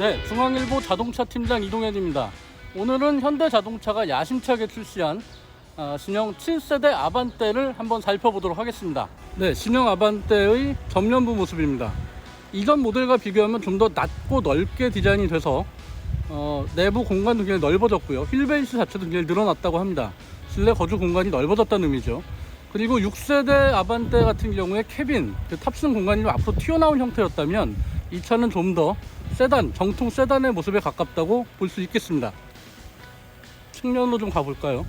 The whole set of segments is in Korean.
네, 중앙일보 자동차 팀장 이동현입니다. 오늘은 현대자동차가 야심차게 출시한 신형 7세대 아반떼를 한번 살펴보도록 하겠습니다. 네, 신형 아반떼의 전면부 모습입니다. 이전 모델과 비교하면 좀 더 낮고 넓게 디자인이 돼서 내부 공간도 굉장히 넓어졌고요. 휠베이스 자체도 굉장히 늘어났다고 합니다. 실내 거주 공간이 넓어졌다는 의미죠. 그리고 6세대 아반떼 같은 경우에 캐빈, 탑승 공간이 앞으로 튀어나온 형태였다면 이 차는 좀 더 세단, 정통 세단의 모습에 가깝다고 볼 수 있겠습니다. 측면으로 좀 가볼까요?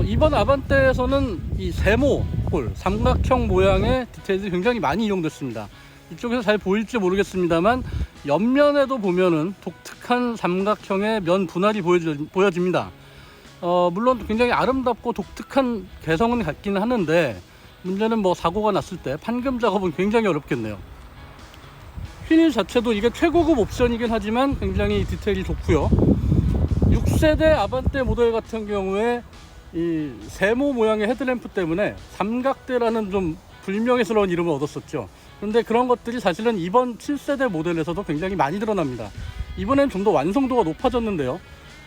이번 아반떼에서는 이 세모홀, 삼각형 모양의 디테일이 굉장히 많이 이용됐습니다. 이쪽에서 잘 보일지 모르겠습니다만 옆면에도 보면은 독특한 삼각형의 면 분할이 보여집니다. 물론 굉장히 아름답고 독특한 개성은 갖기는 하는데 문제는 뭐 사고가 났을 때 판금 작업은 굉장히 어렵겠네요. 휠 자체도 이게 최고급 옵션이긴 하지만 굉장히 디테일이 좋고요. 6세대 아반떼 모델 같은 경우에 이 세모 모양의 헤드램프 때문에 삼각대라는 좀 불명예스러운 이름을 얻었었죠. 그런데 그런 것들이 사실은 이번 7세대 모델에서도 굉장히 많이 드러납니다. 이번엔 좀 더 완성도가 높아졌는데요.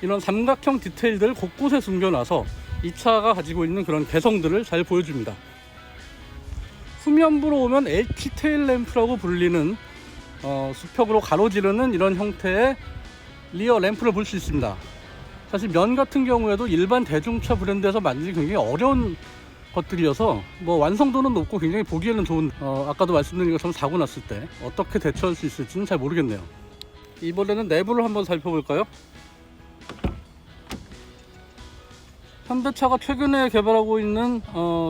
이런 삼각형 디테일들 곳곳에 숨겨놔서 이 차가 가지고 있는 그런 개성들을 잘 보여줍니다. 후면부로 오면 LT 테일 램프라고 불리는 수평으로 가로지르는 이런 형태의 리어 램프를 볼 수 있습니다. 사실 면 같은 경우에도 일반 대중차 브랜드에서 만들기 굉장히 어려운 것들이어서 뭐 완성도는 높고 굉장히 보기에는 좋은 아까도 말씀드린 것처럼 사고 났을 때 어떻게 대처할 수 있을지는 잘 모르겠네요. 이번에는 내부를 한번 살펴볼까요? 현대차가 최근에 개발하고 있는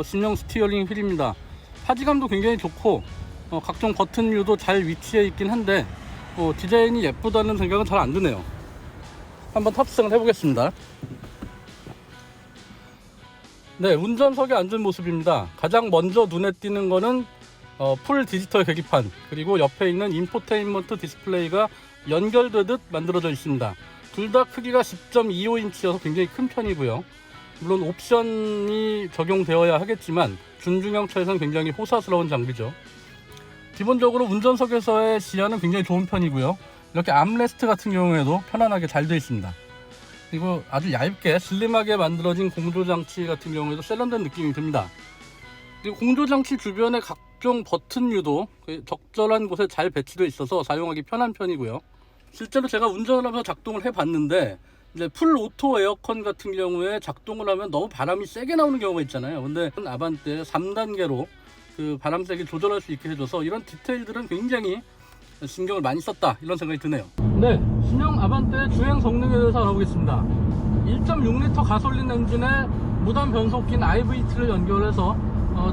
신형 스티어링 휠입니다. 파지감도 굉장히 좋고 각종 버튼류도 잘 위치해 있긴 한데 디자인이 예쁘다는 생각은 잘 안 드네요. 한번 탑승을 해보겠습니다. 네, 운전석에 앉은 모습입니다. 가장 먼저 눈에 띄는 거는 풀 디지털 계기판, 그리고 옆에 있는 인포테인먼트 디스플레이가 연결되듯 만들어져 있습니다. 둘 다 크기가 10.25인치여서 굉장히 큰 편이고요. 물론 옵션이 적용되어야 하겠지만 준중형 차에서는 굉장히 호사스러운 장비죠. 기본적으로 운전석에서의 시야는 굉장히 좋은 편이고요. 이렇게 암레스트 같은 경우에도 편안하게 잘 되어 있습니다. 그리고 아주 얇게 슬림하게 만들어진 공조장치 같은 경우에도 세련된 느낌이 듭니다. 그리고 공조장치 주변에 각종 버튼류도 적절한 곳에 잘 배치되어 있어서 사용하기 편한 편이고요. 실제로 제가 운전을 하면서 작동을 해봤는데 이제 풀 오토 에어컨 같은 경우에 작동을 하면 너무 바람이 세게 나오는 경우가 있잖아요. 근데 아반떼 3단계로 그 바람 세게 조절할 수 있게 해줘서 이런 디테일들은 굉장히 신경을 많이 썼다, 이런 생각이 드네요. 네, 신형 아반떼 주행 성능에 대해서 알아보겠습니다. 1.6L 가솔린 엔진에 무단 변속기인 IVT를 연결해서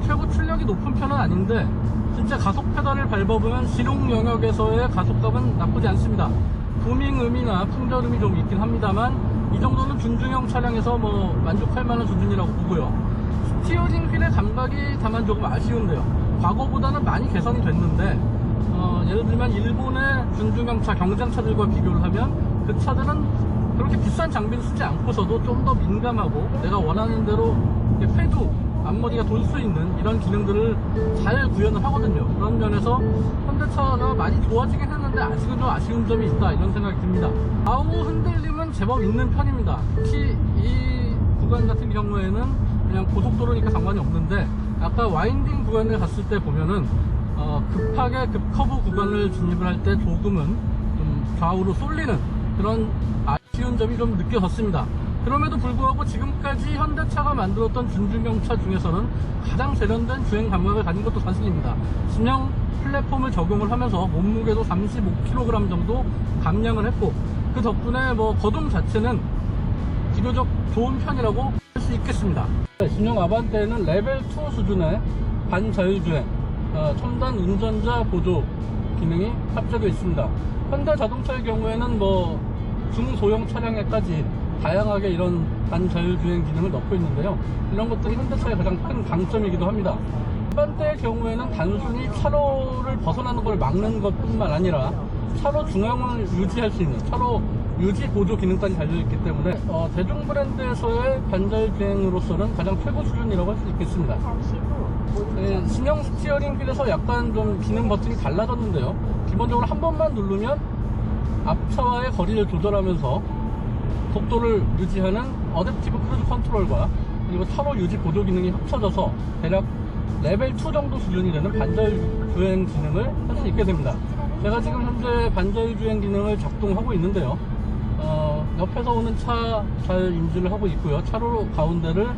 최고 출력이 높은 편은 아닌데 실제 가속 페달을 밟아보면 시동 영역에서의 가속감은 나쁘지 않습니다. 부밍음이나 풍절음이 좀 있긴 합니다만 이 정도는 준중형 차량에서 뭐 만족할 만한 수준이라고 보고요. 스티어링 휠의 감각이 다만 조금 아쉬운데요. 과거보다는 많이 개선이 됐는데 예를 들면 일본의 준중형 차, 경쟁차들과 비교를 하면 그 차들은 그렇게 비싼 장비를 쓰지 않고서도 좀 더 민감하고 내가 원하는 대로 회도 앞머리가 돌 수 있는 이런 기능들을 잘 구현을 하거든요. 그런 면에서 현대차가 많이 좋아지긴 했는데 아직은 좀 아쉬운 점이 있다, 이런 생각이 듭니다. 좌우 흔들림은 제법 있는 편입니다. 특히 이 구간 같은 경우에는 그냥 고속도로니까 상관이 없는데 아까 와인딩 구간을 갔을 때 보면은 급하게 급커브 구간을 진입을 할 때 조금은 좀 좌우로 쏠리는 그런 아쉬운 점이 좀 느껴졌습니다. 그럼에도 불구하고 지금까지 현대차가 만들었던 준중형 차 중에서는 가장 세련된 주행 감각을 가진 것도 사실입니다. 신형 플랫폼을 적용을 하면서 몸무게도 35kg 정도 감량을 했고 그 덕분에 뭐 거동 자체는 비교적 좋은 편이라고 할 수 있겠습니다. 신형 아반떼는 레벨 2 수준의 반자율주행, 첨단 운전자 보조 기능이 합쳐져 있습니다. 현대자동차의 경우에는 뭐 중소형 차량에까지 다양하게 이런 반자율주행 기능을 넣고 있는데요. 이런 것들이 현대차의 가장 큰 강점이기도 합니다. 아반떼의 경우에는 단순히 차로를 벗어나는 걸 막는 것뿐만 아니라 차로 중앙을 유지할 수 있는 차로 유지 보조 기능까지 달려있기 때문에 대중 브랜드에서의 반자율주행으로서는 가장 최고 수준이라고 할 수 있겠습니다. 네, 신형 스티어링 휠에서 약간 좀 기능 버튼이 달라졌는데요. 기본적으로 한 번만 누르면 앞차와의 거리를 조절하면서 속도를 유지하는 어댑티브 크루즈 컨트롤과 그리고 차로 유지 보조 기능이 합쳐져서 대략 레벨 2 정도 수준이 되는 반자율 주행 기능을 할 수 있게 됩니다. 제가 지금 현재 반자율 주행 기능을 작동하고 있는데요. 옆에서 오는 차 잘 인지를 하고 있고요. 차로 가운데를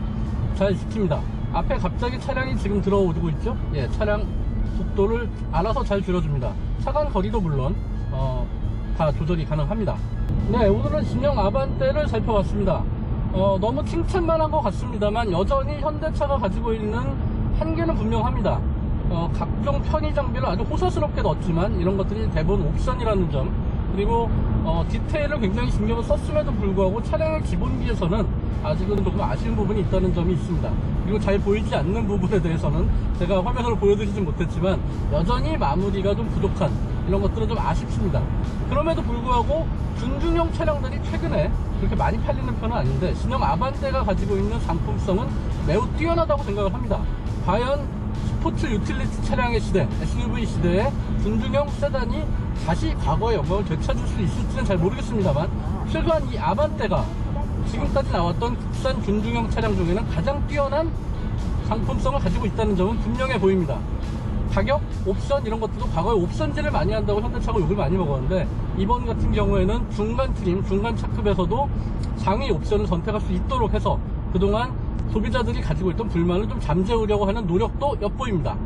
잘 지킵니다. 앞에 갑자기 차량이 지금 들어오고 있죠. 예, 차량 속도를 알아서 잘 줄여줍니다. 차간 거리도 물론 다 조절이 가능합니다. 네, 오늘은 신형 아반떼를 살펴봤습니다. 너무 칭찬만 한 것 같습니다만 여전히 현대차가 가지고 있는 한계는 분명합니다. 각종 편의 장비를 아주 호사스럽게 넣었지만 이런 것들이 대부분 옵션이라는 점, 그리고 디테일을 굉장히 신경을 썼음에도 불구하고 차량의 기본기에서는 아직은 조금 아쉬운 부분이 있다는 점이 있습니다. 그리고 잘 보이지 않는 부분에 대해서는 제가 화면으로 보여드리진 못했지만 여전히 마무리가 좀 부족한 이런 것들은 좀 아쉽습니다. 그럼에도 불구하고 준중형 차량들이 최근에 그렇게 많이 팔리는 편은 아닌데 신형 아반떼가 가지고 있는 상품성은 매우 뛰어나다고 생각을 합니다. 과연 스포츠 유틸리티 차량의 시대, SUV 시대에 준중형 세단이 다시 과거의 영광을 되찾을 수 있을지는 잘 모르겠습니다만 최소한 이 아반떼가 지금까지 나왔던 국산 준중형 차량 중에는 가장 뛰어난 상품성을 가지고 있다는 점은 분명해 보입니다. 가격, 옵션 이런 것들도 과거에 옵션제를 많이 한다고 현대차가 욕을 많이 먹었는데 이번 같은 경우에는 중간 트림, 중간 차급에서도 상위 옵션을 선택할 수 있도록 해서 그동안 소비자들이 가지고 있던 불만을 좀 잠재우려고 하는 노력도 엿보입니다.